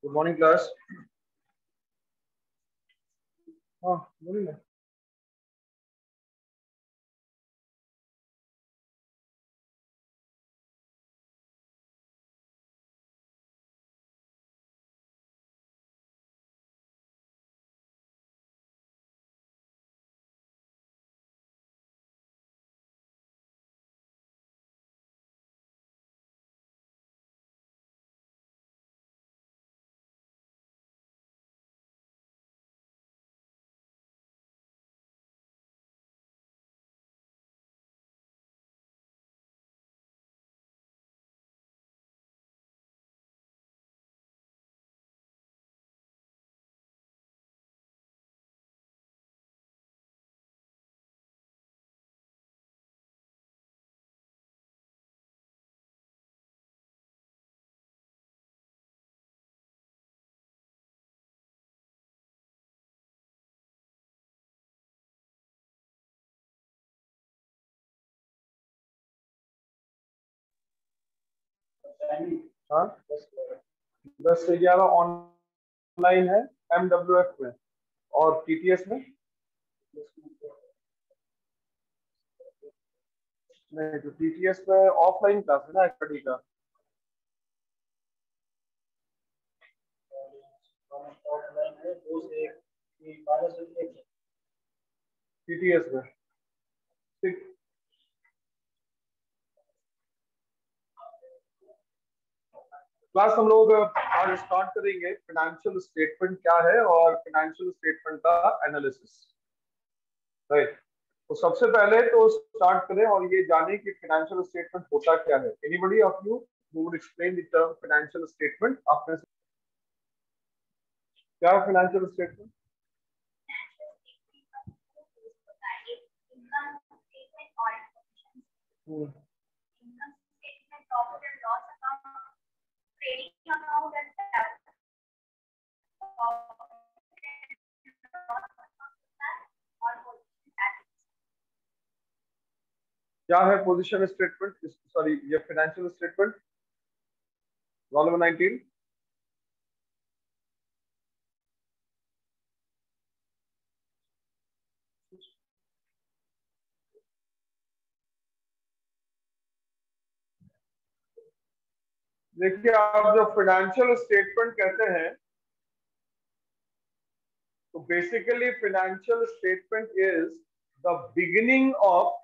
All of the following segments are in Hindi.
Good morning class. हाँ बोलिए ना। हाँ 10 से 11 ऑनलाइन है, MWF में और TTS में नहीं। तो TTS में ऑफलाइन क्लास है ना स्टडी का। ऑफलाइन है 2 से 1, 12 से 1 TTS में। ठीक, क्लास हम लोग आज स्टार्ट करेंगे फाइनेंशियल स्टेटमेंट क्या है और फाइनेंशियल स्टेटमेंट का एनालिसिस। राइट, तो सबसे पहले तो स्टार्ट करें और ये जाने कि फाइनेंशियल स्टेटमेंट होता क्या है। Anybody of you who would explain the term financial statement? आपने क्या है फाइनेंशियल स्टेटमेंट? क्या है पोजीशन स्टेटमेंट, सॉरी ये फाइनेंशियल स्टेटमेंट? Roll number 19। देखिए, आप जो फाइनेंशियल स्टेटमेंट कहते हैं तो basically financial statement is the beginning of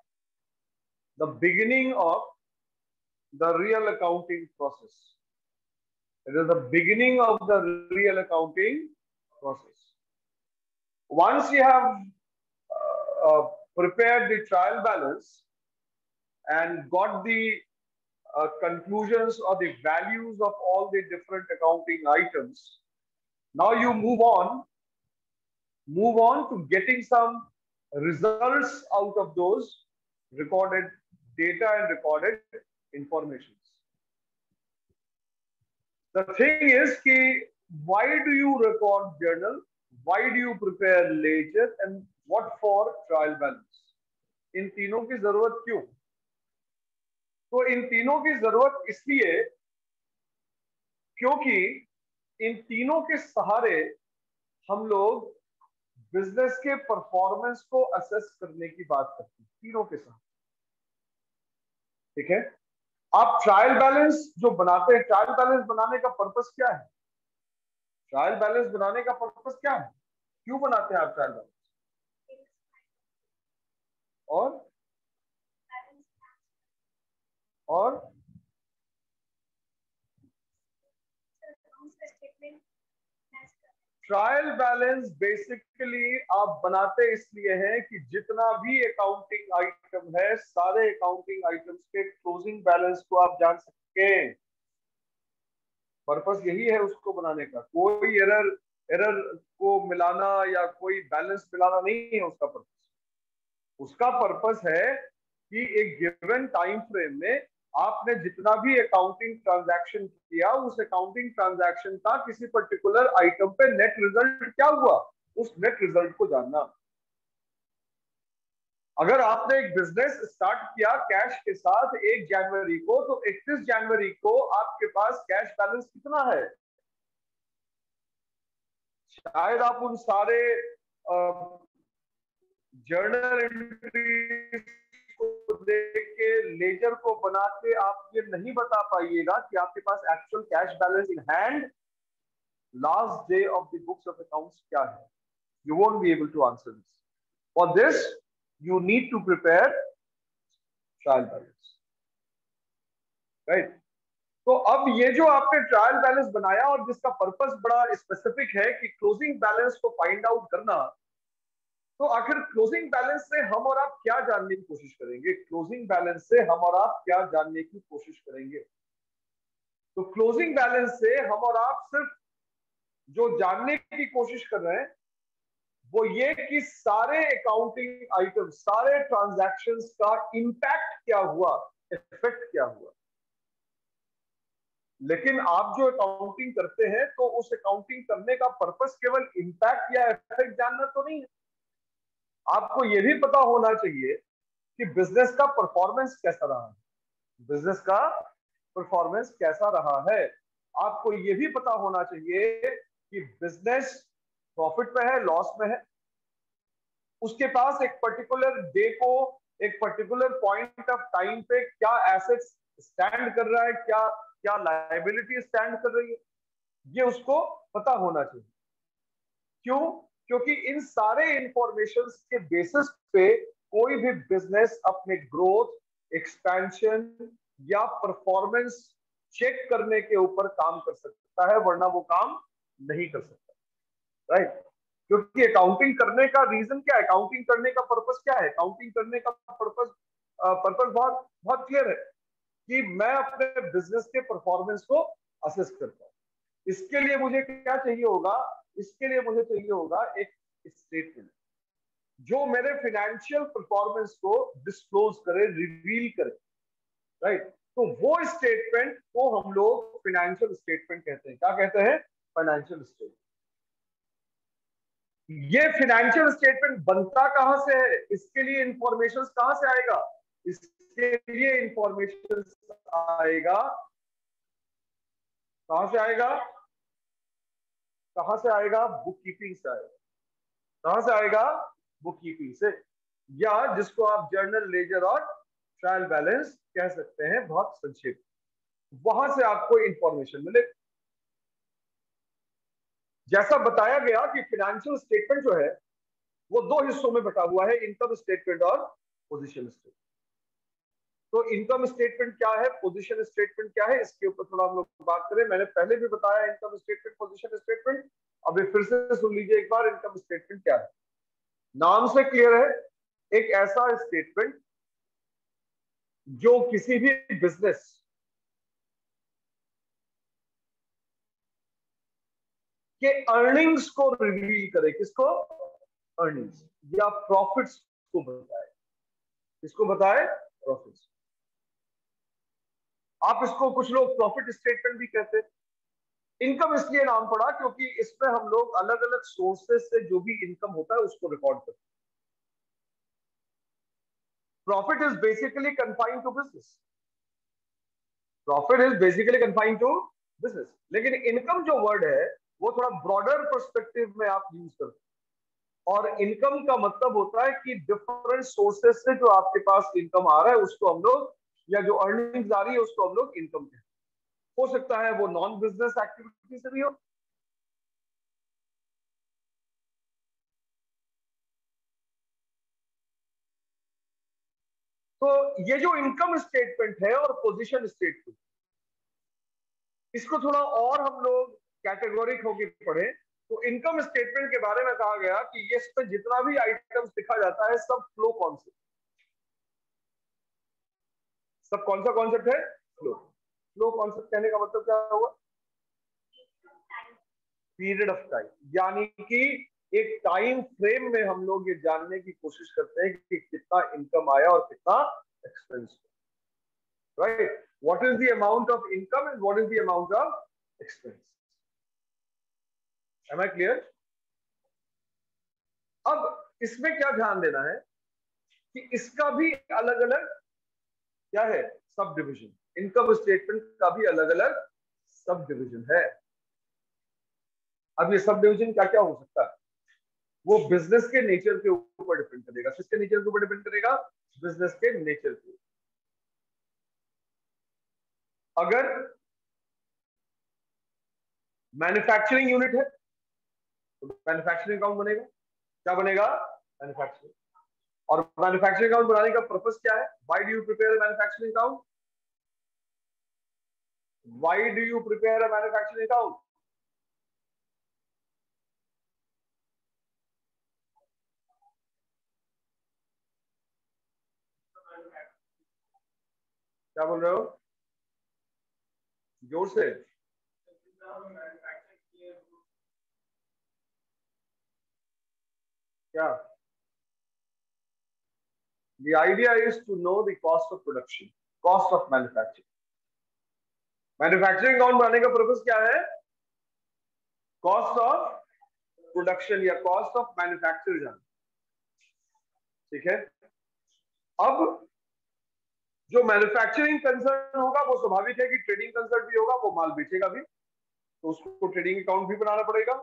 the real accounting process. It is the beginning of the real accounting process. Once you have prepared the trial balance and got the conclusions or the values of all the different accounting items, now you move on to getting some results out of those recorded data and recorded information. The thing is कि why do you record journal, why do you prepare ledger and what for trial balance? इन तीनों की जरूरत क्यों? तो इन तीनों की जरूरत इसलिए क्योंकि इन तीनों के सहारे हम लोग बिजनेस के परफॉर्मेंस को असेस करने की बात करते हैं, तीनों के साथ। ठीक है, आप ट्रायल बैलेंस जो बनाते हैं, ट्रायल बैलेंस बनाने का पर्पस क्या है? ट्रायल बैलेंस बनाने का पर्पस क्या है? क्यों बनाते हैं आप ट्रायल बैलेंस? और ट्रायल बैलेंस बेसिकली आप बनाते इसलिए हैं कि जितना भी अकाउंटिंग आइटम है, सारे अकाउंटिंग आइटम्स के क्लोजिंग बैलेंस को आप जान सकें। पर्पस यही है उसको बनाने का। कोई एरर को मिलाना या कोई बैलेंस मिलाना नहीं है उसका पर्पस। उसका पर्पस है कि एक गिवन टाइम फ्रेम में आपने जितना भी अकाउंटिंग ट्रांजैक्शन किया, उस अकाउंटिंग ट्रांजैक्शन का किसी पर्टिकुलर आइटम पे नेट रिजल्ट क्या हुआ, उस नेट रिजल्ट को जानना। अगर आपने एक बिजनेस स्टार्ट किया कैश के साथ 1 जनवरी को, तो 31 जनवरी को आपके पास कैश बैलेंस कितना है? शायद आप उन सारे जर्नल एंट्रीज को देख के, लेजर को बना के आप ये नहीं बता पाइएगा कि आपके पास actual cash balance in hand last day of the books of accounts क्या है. You won't be able to answer this. For this, you need to prepare trial balance. Right? तो अब ये जो आपने ट्रायल बैलेंस बनाया और जिसका पर्पस बड़ा स्पेसिफिक है कि क्लोजिंग बैलेंस को फाइंड आउट करना, तो आखिर क्लोजिंग बैलेंस से हम और आप क्या जानने की कोशिश करेंगे? क्लोजिंग बैलेंस से हम और आप क्या जानने की कोशिश करेंगे? तो क्लोजिंग बैलेंस से हम और आप सिर्फ जो जानने की कोशिश कर रहे हैं वो ये कि सारे अकाउंटिंग आइटम, सारे ट्रांजैक्शंस का इंपैक्ट क्या हुआ, इफेक्ट क्या हुआ. लेकिन आप जो अकाउंटिंग करते हैं तो उस अकाउंटिंग करने का पर्पस केवल इंपैक्ट या इफेक्ट जानना तो नहीं है. आपको यह भी पता होना चाहिए कि बिजनेस का परफॉर्मेंस कैसा रहा है. बिजनेस का परफॉर्मेंस कैसा रहा है. आपको यह भी पता होना चाहिए कि बिजनेस प्रॉफिट में है, लॉस में है. उसके पास एक पर्टिकुलर डे को, एक पर्टिकुलर पॉइंट ऑफ टाइम पे क्या एसेट्स स्टैंड कर रहा है, क्या क्या लायबिलिटी स्टैंड कर रही है, ये उसको पता होना चाहिए. क्यों? क्योंकि इन सारे इंफॉर्मेशन के बेसिस पे कोई भी बिजनेस अपने ग्रोथ, एक्सपेंशन या परफॉर्मेंस चेक करने के ऊपर काम कर सकता है, वरना वो काम नहीं कर सकता. राइट? क्योंकि अकाउंटिंग करने का रीजन क्या है, अकाउंटिंग करने का पर्पस क्या है? अकाउंटिंग करने का पर्पस बहुत बहुत क्लियर है कि मैं अपने बिजनेस के परफॉर्मेंस को असेस करता हूं. इसके लिए मुझे क्या चाहिए होगा? इसके लिए मुझे चाहिए होगा एक स्टेटमेंट जो मेरे फाइनेंशियल परफॉर्मेंस को डिस्क्लोज करे, रिवील करे. राइट? तो वो स्टेटमेंट को हम लोग फाइनेंशियल स्टेटमेंट कहते हैं. क्या कहते हैं? Financial statement. ये फाइनेंशियल स्टेटमेंट बनता कहां से है? इसके लिए इंफॉर्मेशन कहां से आएगा? इसके लिए इंफॉर्मेशन आएगा, कहां से आएगा? कहां से आएगा? बुक कीपिंग से आएगा. कहां से आएगा? बुक कीपिंग से, या जिसको आप जर्नल, लेजर और ट्रायल बैलेंस कह सकते हैं बहुत संक्षेप. वहां से आपको इंफॉर्मेशन मिले. जैसा बताया गया कि फाइनेंशियल स्टेटमेंट जो है वो दो हिस्सों में बटा हुआ है, इनकम स्टेटमेंट और पोजीशन स्टेटमेंट. तो इनकम स्टेटमेंट क्या है, पोजीशन स्टेटमेंट क्या है, इसके ऊपर थोड़ा हम लोग बात करें. मैंने पहले भी बताया इनकम स्टेटमेंट, पोजीशन स्टेटमेंट. अभी फिर से सुन लीजिए एक बार, इनकम स्टेटमेंट क्या है. नाम से क्लियर है, एक ऐसा स्टेटमेंट जो किसी भी बिजनेस के अर्निंग्स को रिवील करे. किसको? अर्निंग्स या प्रॉफिट्स को बताए. किसको बताए? प्रॉफिट्स. आप इसको, कुछ लोग प्रॉफिट स्टेटमेंट भी कहते हैं. इनकम इसलिए नाम पड़ा क्योंकि इसमें हम लोग अलग अलग सोर्सेस से जो भी इनकम होता है उसको रिकॉर्ड करते हैं. Profit is basically confined to business. Profit is basically confined to business. लेकिन इनकम जो वर्ड है वो थोड़ा ब्रॉडर पर्सपेक्टिव में आप यूज करते हैं. और इनकम का मतलब होता है कि डिफरेंट सोर्सेस से जो आपके पास इनकम आ रहा है उसको हम लोग, या जो अर्निंग्स आ रही है उसको हम लोग इनकम कहते हैं. हो सकता है वो नॉन बिजनेस एक्टिविटी से भी हो. तो ये जो इनकम स्टेटमेंट है और पोजीशन स्टेटमेंट, इसको थोड़ा और हम लोग कैटेगोरिक होकर पढ़े तो इनकम स्टेटमेंट के बारे में कहा गया कि ये इसमें जितना भी आइटम्स दिखा जाता है सब फ्लो कॉन्सेप्ट. सब कौन सा कॉन्सेप्ट है? फ्लो. फ्लो कॉन्सेप्ट कहने का मतलब क्या हुआ? Period of time. यानी कि एक टाइम फ्रेम में हम लोग ये जानने की कोशिश करते हैं कि कितना इनकम आया और कितना expense. Right? What is the amount of income and what is the amount of expense. Am I clear? अब इसमें क्या ध्यान देना है कि इसका भी अलग अलग क्या है? Sub division. इनकम स्टेटमेंट का भी अलग अलग सब डिविजन है. अब ये सब डिविजन क्या क्या हो सकता है, वो बिजनेस के नेचर के ऊपर डिपेंड करेगा। किसके नेचर के ऊपर डिपेंड करेगा? बिजनेस के नेचर के ऊपर। अगर मैन्युफैक्चरिंग यूनिट है तो मैन्युफैक्चरिंग अकाउंट बनेगा। क्या बनेगा? मैन्युफैक्चरिंग। और मैन्युफैक्चरिंग अकाउंट बनाने का पर्पस क्या है? Why do you prepare manufacturing account? Why do you prepare a manufacturing account? क्या बोल रहे हो? जोर से। क्या? The idea is to know the cost of production, cost of manufacturing. Manufacturing account बनाने का पर्पस क्या है? कॉस्ट ऑफ प्रोडक्शन या कॉस्ट ऑफ मैन्युफैक्चर जाना। ठीक है। अब जो मैन्युफैक्चरिंग कंसर्न होगा वो स्वाभाविक है कि ट्रेडिंग कंसर्न भी होगा, वो माल बेचेगा भी, तो उसको ट्रेडिंग अकाउंट भी बनाना पड़ेगा,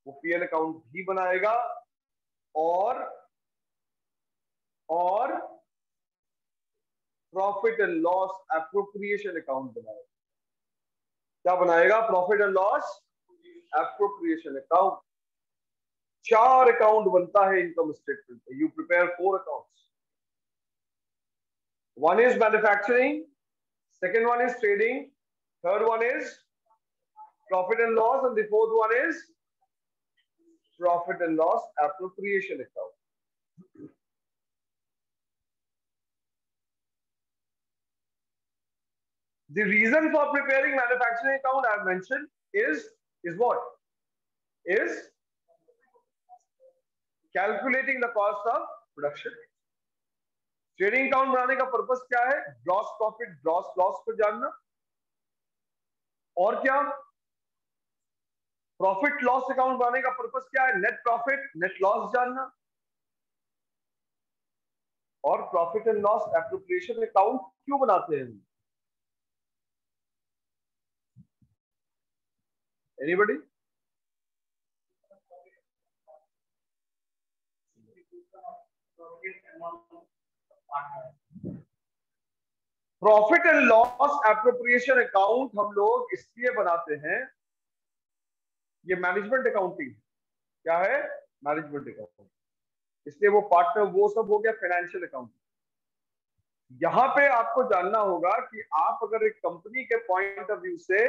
वो पीएल अकाउंट भी बनाएगा, और profit and loss appropriation account बनाएगा। क्या बनाएगा? Profit and loss appropriation account. 4 account बनता है इनकम स्टेटमेंट में। You prepare 4 accounts. One is manufacturing, second one is trading, third one is profit and loss, and the fourth one is profit and loss appropriation account. The reason for preparing manufacturing account I have mentioned is what? Is calculating the cost of production. Trading account बनाने का पर्पस क्या है? ग्रॉस प्रॉफिट ग्रॉस लॉस को जानना। और क्या? प्रॉफिट लॉस अकाउंट बनाने का पर्पस क्या है? नेट प्रॉफिट नेट लॉस जानना। और profit and loss appropriation account क्यों बनाते हैं? Anybody? Profit and loss appropriation account हम लोग इसलिए बनाते हैं, ये मैनेजमेंट अकाउंटिंग। क्या है? Management accounting. इसलिए वो पार्टनर वो सब हो गया फाइनेंशियल अकाउंटिंग। यहां पे आपको जानना होगा कि आप अगर एक कंपनी के पॉइंट ऑफ व्यू से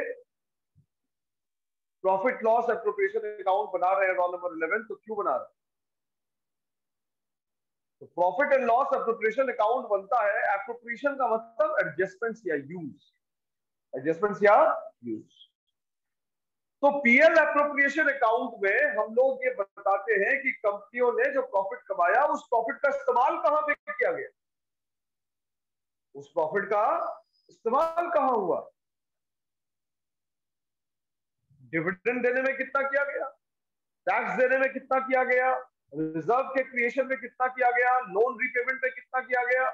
प्रॉफिट लॉस एप्रोप्रिएशन अकाउंट बना रहे हैं रॉ नंबर 11, तो क्यों बना रहे हैं? तो profit and loss appropriation account बनता है। एप्रोप्रिएशन का मतलब एडजस्टमेंट्स या यूज, एडजस्टमेंट्स या यूज। तो पीएल एप्रोप्रिएशन अकाउंट में हम लोग ये बताते हैं कि कंपनियों ने जो प्रॉफिट कमाया उस प्रॉफिट का इस्तेमाल कहां पे किया गया, उस प्रॉफिट का इस्तेमाल कहां हुआ। डिविडेंड देने में कितना किया गया, टैक्स देने में कितना किया गया, रिजर्व के क्रिएशन में कितना किया गया, लोन रीपेमेंट में कितना किया गया,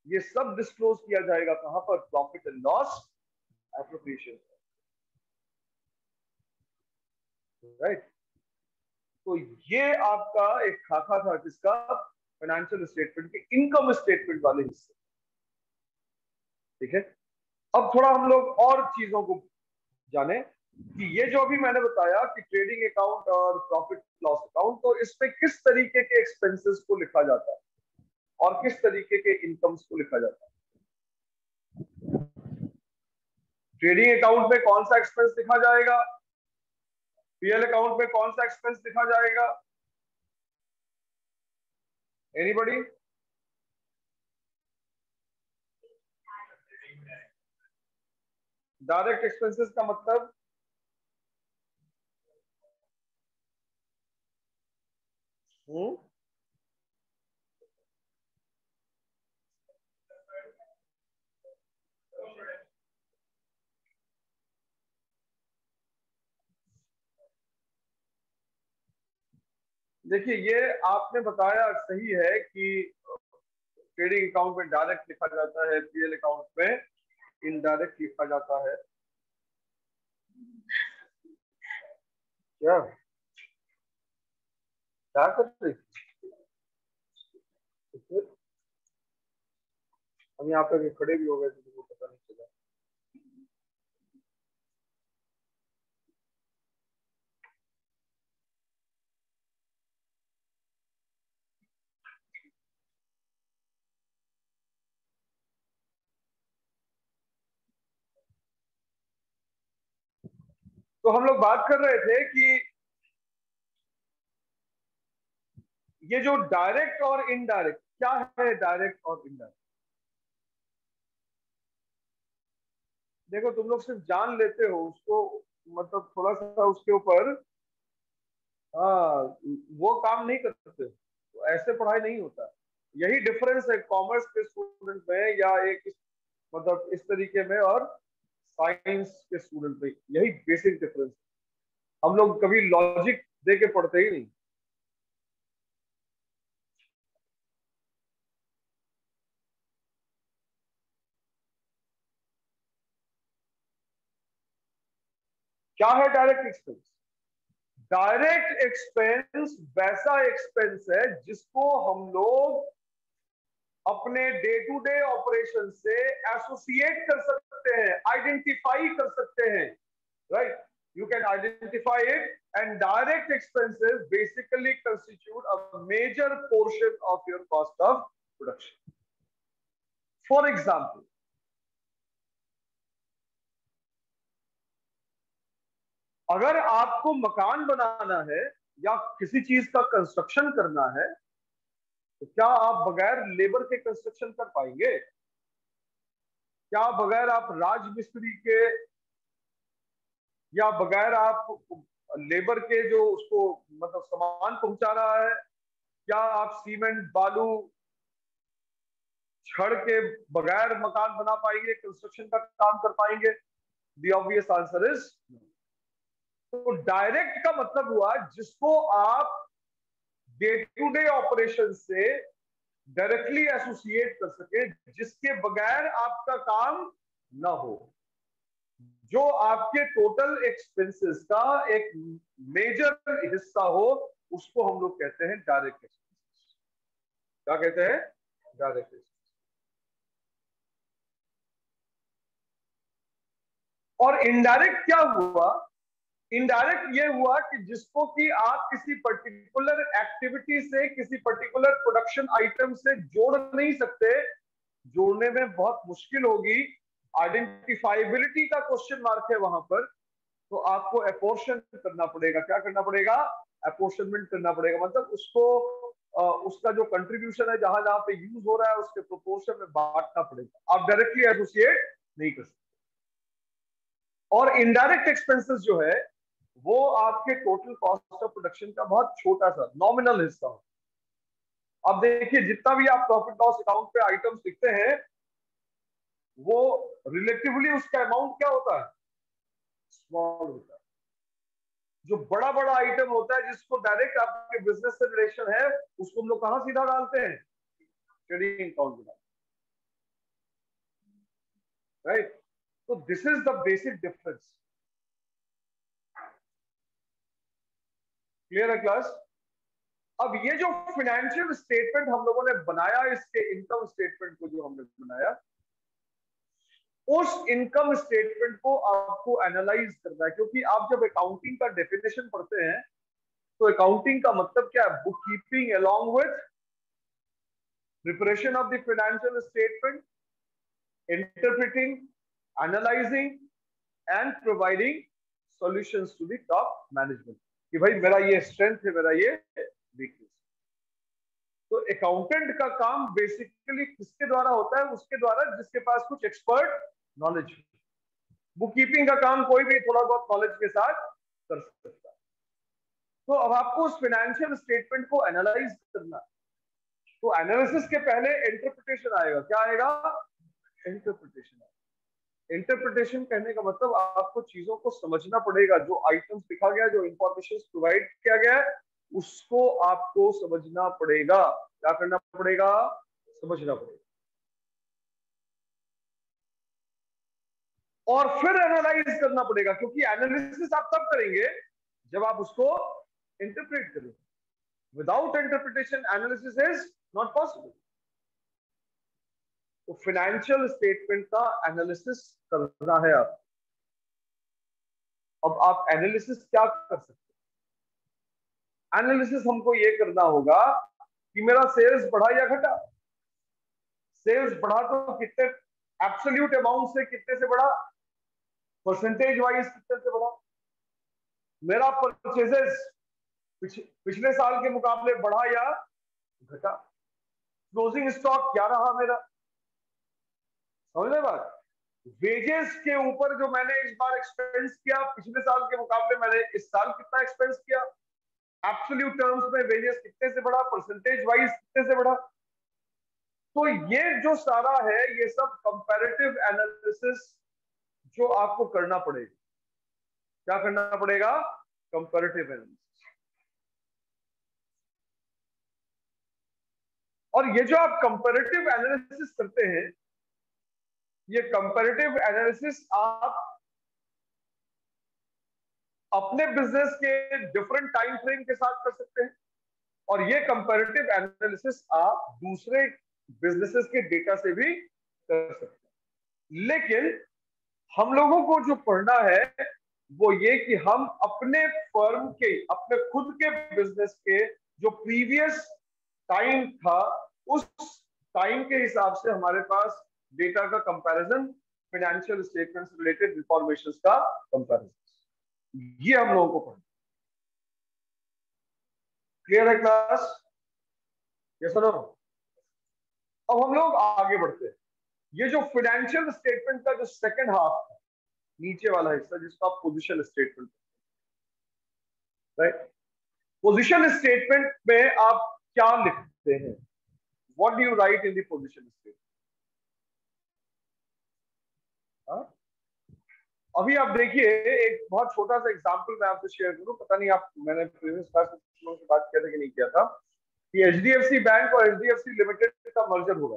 ये सब डिस्क्लोज किया जाएगा कहां पर? Profit and loss appropriation. Right. तो ये आपका एक खाका था किसका? फाइनेंशियल स्टेटमेंट के इनकम स्टेटमेंट वाले हिस्से। ठीक है। अब थोड़ा हम लोग और चीजों को जाने कि ये जो अभी मैंने बताया कि ट्रेडिंग अकाउंट और प्रॉफिट लॉस अकाउंट, तो इसमें किस तरीके के एक्सपेंसेस को लिखा जाता है और किस तरीके के इनकम्स को लिखा जाता है। ट्रेडिंग अकाउंट में कौन सा एक्सपेंस लिखा जाएगा? पीएल अकाउंट में कौन सा एक्सपेंस लिखा जाएगा? एनीबॉडी? डायरेक्ट एक्सपेंसेस का मतलब? देखिए, ये आपने बताया सही है कि ट्रेडिंग अकाउंट में डायरेक्ट लिखा जाता है, पीएल अकाउंट में इनडायरेक्ट लिखा जाता है। क्या क्या कर रही थी? तो फिर हम यहाँ पे खड़े भी हो गए थे, तुमको पता नहीं चला। तो हम लोग बात कर रहे थे कि ये जो डायरेक्ट और इनडायरेक्ट, क्या है डायरेक्ट और इनडायरेक्ट? देखो तुम लोग सिर्फ जान लेते हो उसको, मतलब थोड़ा सा उसके ऊपर, हाँ, वो काम नहीं करते, तो ऐसे पढ़ाई नहीं होता। यही डिफरेंस है कॉमर्स के स्टूडेंट में या एक मतलब इस तरीके में और साइंस के स्टूडेंट में, यही बेसिक डिफरेंस है। हम लोग कभी लॉजिक दे के पढ़ते ही नहीं। क्या है डायरेक्ट एक्सपेंस? डायरेक्ट एक्सपेंस वैसा एक्सपेंस है जिसको हम लोग अपने डे टू डे ऑपरेशन से एसोसिएट कर सकते हैं, आइडेंटिफाई कर सकते हैं, right? You can identify it, and direct expenses basically constitute a major portion of your cost of production. For example, अगर आपको मकान बनाना है या किसी चीज का कंस्ट्रक्शन करना है, तो क्या आप बगैर लेबर के कंस्ट्रक्शन कर पाएंगे? क्या बगैर आप राजमिस्त्री के या बगैर आप लेबर के जो उसको मतलब सामान पहुंचा रहा है, क्या आप सीमेंट बालू छड़ के बगैर मकान बना पाएंगे, कंस्ट्रक्शन का काम कर पाएंगे? द ऑब्वियस आंसर इज, तो डायरेक्ट का मतलब हुआ जिसको आप डे टू डे ऑपरेशन से डायरेक्टली एसोसिएट कर सके, जिसके बगैर आपका काम ना हो, जो आपके टोटल एक्सपेंसेस का एक मेजर हिस्सा हो, उसको हम लोग कहते हैं डायरेक्ट एक्सपेंसेस। क्या कहते हैं? Direct expenses. और इनडायरेक्ट क्या हुआ? इनडायरेक्ट ये हुआ कि जिसको कि आप किसी पर्टिकुलर एक्टिविटी से, किसी पर्टिकुलर प्रोडक्शन आइटम से जोड़ नहीं सकते, जोड़ने में बहुत मुश्किल होगी, आइडेंटिफाइबिलिटी का क्वेश्चन मार्क है वहां पर, तो आपको अपोर्शन करना पड़ेगा। क्या करना पड़ेगा? अपोर्शनमेंट करना पड़ेगा, मतलब उसको उसका जो कंट्रीब्यूशन है जहां जहां पे यूज हो रहा है उसके प्रोपोर्शन में बांटना पड़ेगा। आप डायरेक्टली एसोसिएट नहीं कर सकते। और इनडायरेक्ट एक्सपेंसेस जो है वो आपके टोटल कॉस्ट ऑफ प्रोडक्शन का बहुत छोटा सा नॉमिनल हिस्सा हो। अब देखिए जितना भी आप प्रॉफिट लॉस अकाउंट पे आइटम्स लिखते हैं, वो रिलेटिवली उसका अमाउंट क्या होता है? स्मॉल होता है। जो बड़ा बड़ा आइटम होता है जिसको डायरेक्ट आपके बिजनेस से रिलेशन है, उसको हम लोग कहां सीधा डालते हैं? ट्रेडिंग अकाउंट में, राइट? तो this is the basic difference. Clear है क्लास? अब ये जो फाइनेंशियल स्टेटमेंट हम लोगों ने बनाया, इसके इनकम स्टेटमेंट को जो हमने बनाया, उस इनकम स्टेटमेंट को आपको एनालाइज करना है, क्योंकि आप जब अकाउंटिंग का डेफिनेशन पढ़ते हैं तो अकाउंटिंग का मतलब क्या है? Bookkeeping along with preparation of the financial statement, interpreting, analysing and providing solutions to the top management, कि भाई मेरा ये स्ट्रेंथ है, मेरा ये वीकनेस। तो अकाउंटेंट का काम बेसिकली किसके द्वारा होता है? उसके द्वारा जिसके पास कुछ एक्सपर्ट नॉलेज है। बुक कीपिंग का काम कोई भी थोड़ा बहुत नॉलेज के साथ कर सकता है। तो अब आपको उस फाइनेंशियल स्टेटमेंट को एनालाइज करना, तो एनालिसिस के पहले इंटरप्रिटेशन आएगा। क्या आएगा? इंटरप्रिटेशन आएगा। इंटरप्रिटेशन कहने का मतलब आपको चीजों को समझना पड़ेगा, जो आइटम्स लिखा गया, जो इंफॉर्मेशन प्रोवाइड किया गया है, उसको आपको समझना पड़ेगा। क्या करना पड़ेगा? समझना पड़ेगा। और फिर एनालाइज करना पड़ेगा, क्योंकि एनालिसिस आप तब करेंगे जब आप उसको इंटरप्रेट करें। Without interpretation analysis is not possible. तो फाइनेंशियल स्टेटमेंट का एनालिसिस करना है आप। अब आप एनालिसिस क्या कर सकते हैं? एनालिसिस हमको ये करना होगा कि मेरा सेल्स बढ़ा या घटा। सेल्स बढ़ा तो कितने एब्सोल्यूट अमाउंट से कितने से बढ़ा, परसेंटेज वाइज कितने से बढ़ा। मेरा परचेजेस पिछले साल के मुकाबले बढ़ा या घटा। क्लोजिंग स्टॉक क्या रहा मेरा, समझ रहे बात। वेजेस के ऊपर जो मैंने इस बार एक्सपेंस किया, पिछले साल के मुकाबले मैंने इस साल कितना एक्सपेंस किया। एब्सोल्यूट टर्म्स में वेजेस कितने से बढ़ा, परसेंटेज वाइज कितने से बढ़ा। तो ये जो सारा है ये सब कंपैरेटिव एनालिसिस जो आपको करना पड़ेगा। क्या करना पड़ेगा? Comparative analysis. और ये जो आप कंपैरेटिव एनालिसिस करते हैं, ये कंपैरेटिव एनालिसिस आप अपने बिजनेस के डिफरेंट टाइम फ्रेम के साथ कर सकते हैं, और ये कंपैरेटिव एनालिसिस आप दूसरे बिजनेसेस के डेटा से भी कर सकते हैं। लेकिन हम लोगों को जो पढ़ना है वो ये कि हम अपने फर्म के, अपने खुद के बिजनेस के जो प्रीवियस टाइम था, उस टाइम के हिसाब से हमारे पास डेटा का कंपैरिजन, फाइनेंशियल स्टेटमेंट से रिलेटेड इंफॉर्मेशन का कंपैरिजन, ये हम लोगों को पढ़ना। क्लियर है क्लास? ये सुनो, अब हम लोग आगे बढ़ते हैं। ये जो फाइनेंशियल स्टेटमेंट का जो सेकंड हाफ है, नीचे वाला हिस्सा जिसको आप position statement, right. Position statement में आप क्या लिखते हैं? What do you right in the position statement? अभी आप देखिए, एक बहुत छोटा सा एग्जांपल मैं आपसे शेयर करूं। पता नहीं आप, मैंने प्रीवियस क्लास में से बात किया था कि नहीं किया था, कि एचडीएफसी बैंक और एचडीएफसी लिमिटेड का मर्जर होगा।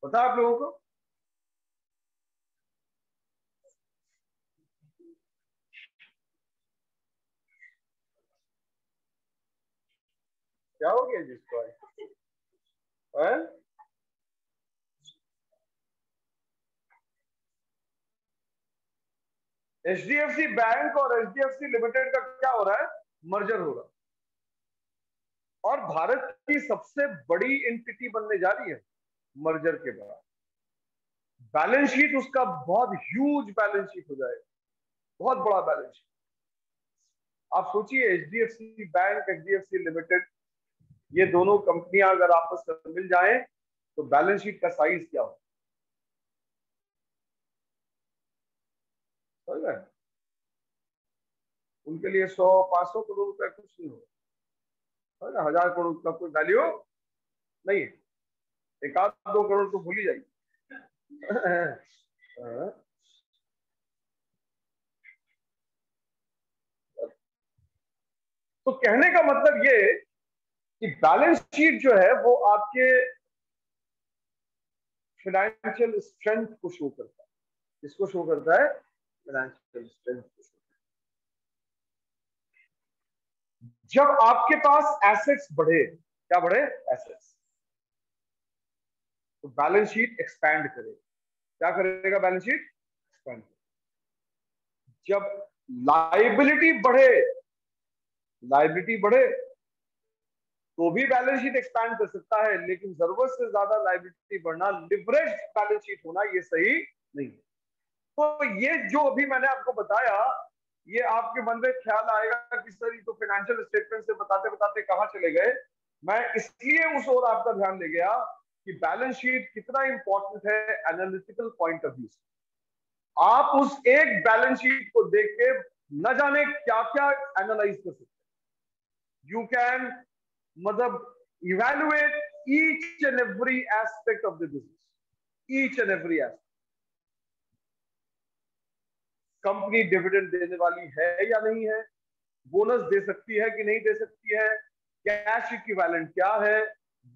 पता है आप लोगों को? क्या हो गया जिसको है? एचडीएफसी बैंक और एचडीएफसी लिमिटेड का क्या हो रहा है? मर्जर हो रहा है। और भारत की सबसे बड़ी एंटिटी बनने जा रही है मर्जर के बाद। बैलेंस शीट उसका बहुत ह्यूज बैलेंस शीट हो जाएगा, बहुत बड़ा बैलेंस शीट। आप सोचिए, एचडीएफसी बैंक, एचडीएफसी लिमिटेड, ये दोनों कंपनियां अगर आपस में मिल जाएं तो बैलेंस शीट का साइज क्या हो? समझ रहे हैं? उनके लिए 100-500 करोड़ रुपए कुछ नहीं होगा, 1000 करोड़ का कोई वैल्यू नहीं है। एक आध 2 करोड़ तो भूल ही जाइए। तो कहने का मतलब ये कि बैलेंस शीट जो है वो आपके फाइनेंशियल स्ट्रेंथ को शो करता है। किसको शो करता है? फाइनेंशियल स्ट्रेंथ को शो। जब आपके पास एसेट्स बढ़े, क्या बढ़े? एसेट्स, तो बैलेंस शीट एक्सपैंड करे। क्या करेगा? Balance sheet expand. जब लायबिलिटी बढ़े, लायबिलिटी बढ़े तो भी बैलेंस शीट एक्सपैंड कर सकता है, लेकिन जरूरत से ज्यादा लायबिलिटी बढ़ना, लिवरेज बैलेंस शीट होना, ये सही नहीं है। तो ये जो अभी मैंने आपको बताया, ये आपके मन में ख्याल आएगा कि सर ये तो फाइनेंशियल स्टेटमेंट से बताते बताते कहां चले गए। मैं इसलिए उस ओर आपका ध्यान ले गया कि बैलेंस शीट कितना इंपॉर्टेंट है एनालिटिकल पॉइंट ऑफ व्यू से। आप उस एक बैलेंस शीट को देख के न जाने क्या क्या एनालाइज कर सकते हैं। यू कैन, मतलब, evaluate each and every aspect of the business, each and every aspect. Company dividend देने वाली है या नहीं है, बोनस दे सकती है कि नहीं दे सकती है, कैश इक्विवेलेंट क्या है,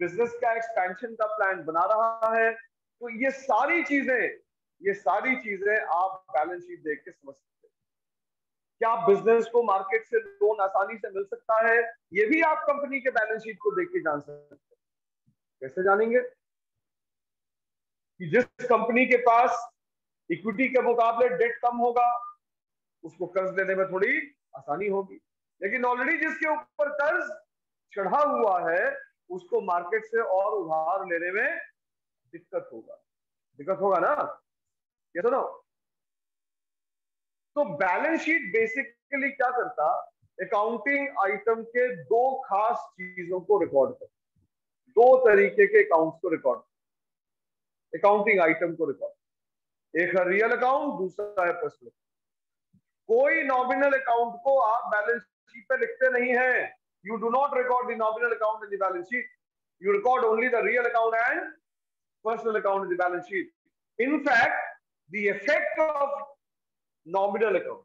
बिजनेस का एक्सपेंशन का प्लान बना रहा है। तो ये सारी चीजें, ये सारी चीजें आप बैलेंस शीट देख के समझ सकते हैं। क्या बिजनेस को मार्केट से लोन आसानी से मिल सकता है, ये भी आप कंपनी के बैलेंस शीट को देख के जान सकते हैं। कैसे जानेंगे? कि जिस कंपनी के पास इक्विटी के मुकाबले डेट कम होगा उसको कर्ज लेने में थोड़ी आसानी होगी, लेकिन ऑलरेडी जिसके ऊपर कर्ज चढ़ा हुआ है उसको मार्केट से और उधार लेने में दिक्कत होगा ना। ये सुनो, तो बैलेंस शीट बेसिकली क्या करता, अकाउंटिंग आइटम के दो खास चीजों को रिकॉर्ड करता, दो तरीके के अकाउंट्स को रिकॉर्ड, अकाउंटिंग आइटम को रिकॉर्ड, एक है रियल अकाउंट, दूसरा है पर्सनल। कोई नॉमिनल अकाउंट को आप बैलेंस शीट पे लिखते नहीं है। You do not record the nominal account in the balance sheet, you record only the real account and personal account in the balance sheet. In fact, the effect of nominal account,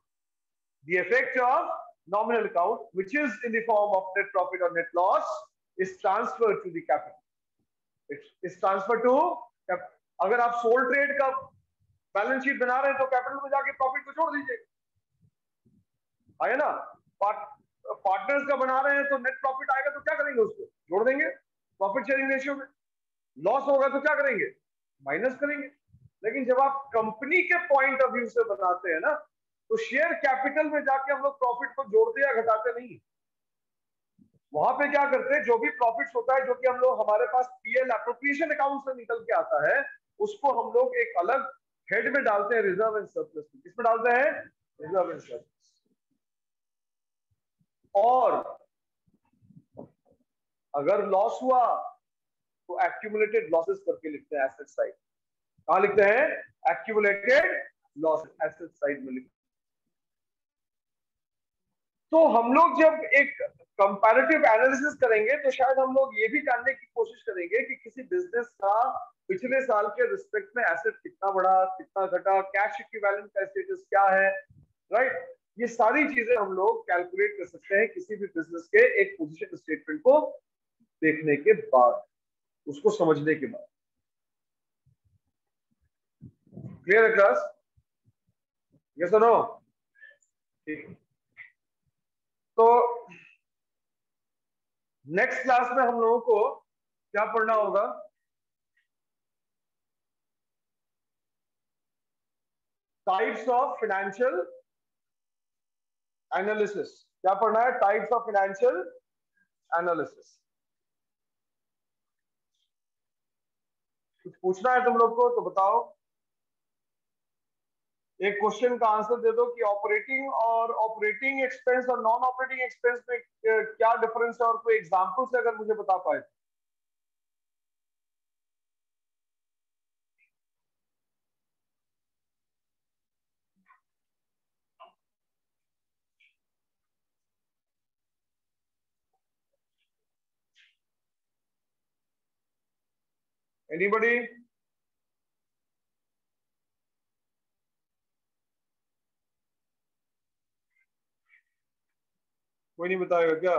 the effect of nominal account, which is in the form of net profit or net loss, is transferred to the capital. It's transferred to capital. अगर आप सोल ट्रेड का बैलेंस शीट बना रहे हैं तो कैपिटल में जाके प्रॉफिट को छोड़ दीजिए, आया ना। पार्टनर्स का बना रहे हैं तो नेट प्रॉफिट आएगा तो क्या करेंगे, उसको जोड़ देंगे प्रॉफिट शेयरिंग रेशियो में। लॉस होगा तो क्या करेंगे, माइनस करेंगे। लेकिन जब आप कंपनी के पॉइंट ऑफ व्यू से बनाते हैं ना, तो शेयर कैपिटल में जाके हम लोग प्रॉफिट को जोड़ते या घटाते नहीं। वहां पे क्या करते हैं, जो भी प्रॉफिट होता है, जो कि हम लोग हमारे पास पीएल एप्रोप्रिएशन अकाउंट से निकल के आता है, उसको हम लोग एक अलग हेड में डालते हैं, रिजर्व एंड सरप्लस। किसमें डालते हैं, रिजर्व एंड सरप्लस। और अगर लॉस हुआ तो एक्यूमुलेटेड लॉसेस करके लिखते हैं एसेट साइड। कहां लिखते हैं, एक्यूमुलेटेड लॉसेस एसेट साइड में लिखते हैं। तो हम लोग जब एक कंपैरेटिव एनालिसिस करेंगे तो शायद हम लोग ये भी जानने की कोशिश करेंगे कि किसी बिजनेस का पिछले साल के रिस्पेक्ट में एसेट कितना बढ़ा, कितना घटा, कैश इक्विवेलेंट का स्टेटस क्या है, राइट। ये सारी चीजें हम लोग कैलकुलेट कर सकते हैं किसी भी बिजनेस के एक पोजीशन स्टेटमेंट को देखने के बाद, उसको समझने के बाद। क्लियर है क्लास? यस और नो? ठीक है। तो नेक्स्ट क्लास में हम लोगों को क्या पढ़ना होगा, टाइप्स ऑफ फाइनेंशियल एनालिसिस। क्या पढ़ना है, टाइप्स ऑफ फाइनेंशियल एनालिसिस। कुछ पूछना है तुम लोग को तो बताओ, एक क्वेश्चन का आंसर दे दो कि ऑपरेटिंग एक्सपेंस और नॉन ऑपरेटिंग एक्सपेंस में क्या डिफरेंस है, और कोई एग्जांपल से अगर मुझे बता पाए। एनीबॉडी? कोई नहीं बताएगा क्या?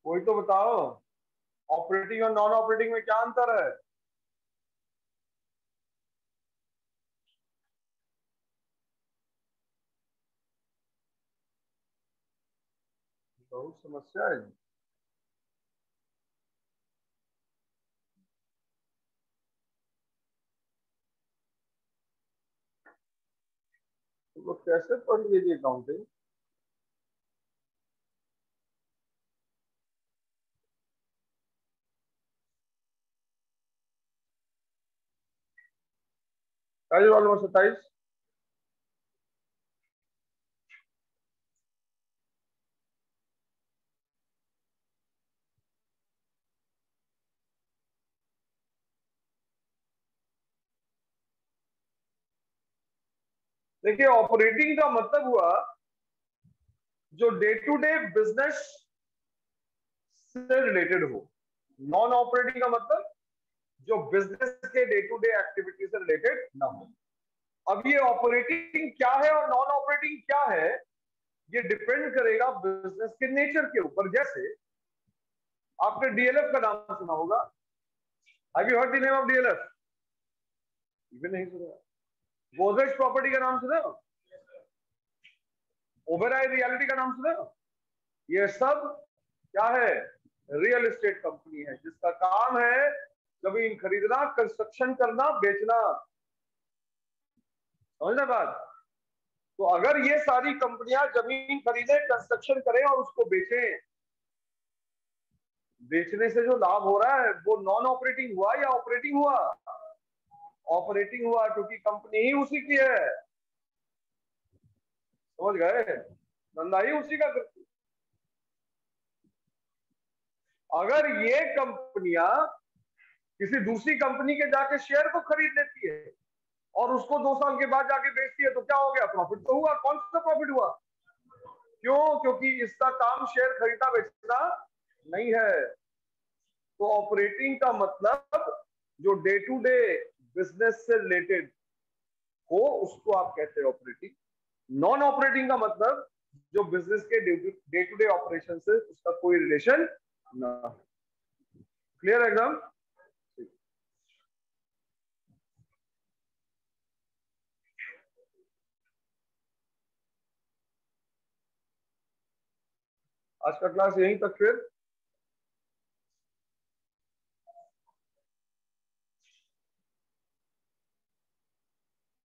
कोई तो बताओ, ऑपरेटिंग और नॉन ऑपरेटिंग में क्या अंतर है? बहुत समस्या है। तुम लोग कैसे पढ़ लीजिए अकाउंटिंग? Page roll number 27। देखिए, ऑपरेटिंग का मतलब हुआ जो डे टू डे बिजनेस से रिलेटेड हो। नॉन ऑपरेटिंग का मतलब जो बिजनेस के डे टू डे एक्टिविटी से रिलेटेड ना हो। अब ये ऑपरेटिंग क्या है और नॉन ऑपरेटिंग क्या है, ये डिपेंड करेगा बिजनेस के नेचर के ऊपर। जैसे आपने डीएलएफ का नाम सुना होगा, have you heard the name of DLF? भी नहीं सुना। गोदरेज प्रॉपर्टी का नाम सुना? ओबेरॉय रियलिटी का नाम सुना? ये सब क्या है? रियल एस्टेट कंपनी है जिसका काम है जमीन खरीदना, कंस्ट्रक्शन करना, बेचना। समझना बात? तो अगर ये सारी कंपनियां जमीन खरीदे, कंस्ट्रक्शन करें और उसको बेचें, बेचने से जो लाभ हो रहा है वो नॉन ऑपरेटिंग हुआ या ऑपरेटिंग हुआ? ऑपरेटिंग हुआ, क्योंकि कंपनी ही उसी की है। समझ गए? धंधा ही उसी का करती। अगर ये कंपनियां किसी दूसरी कंपनी के जाके शेयर को खरीद लेती है और उसको 2 साल के बाद जाके बेचती है, तो क्या हो गया? प्रॉफिट तो हुआ। कौन सा प्रॉफिट हुआ? क्यों? क्योंकि इसका काम शेयर खरीदना बेचना नहीं है। तो ऑपरेटिंग का मतलब जो डे टू डे बिजनेस से रिलेटेड हो उसको आप कहते हैं ऑपरेटिंग। नॉन ऑपरेटिंग का मतलब जो बिजनेस के डे टू डे ऑपरेशन से उसका कोई रिलेशन ना। क्लियर एकदम? आज का क्लास यहीं तक फिर।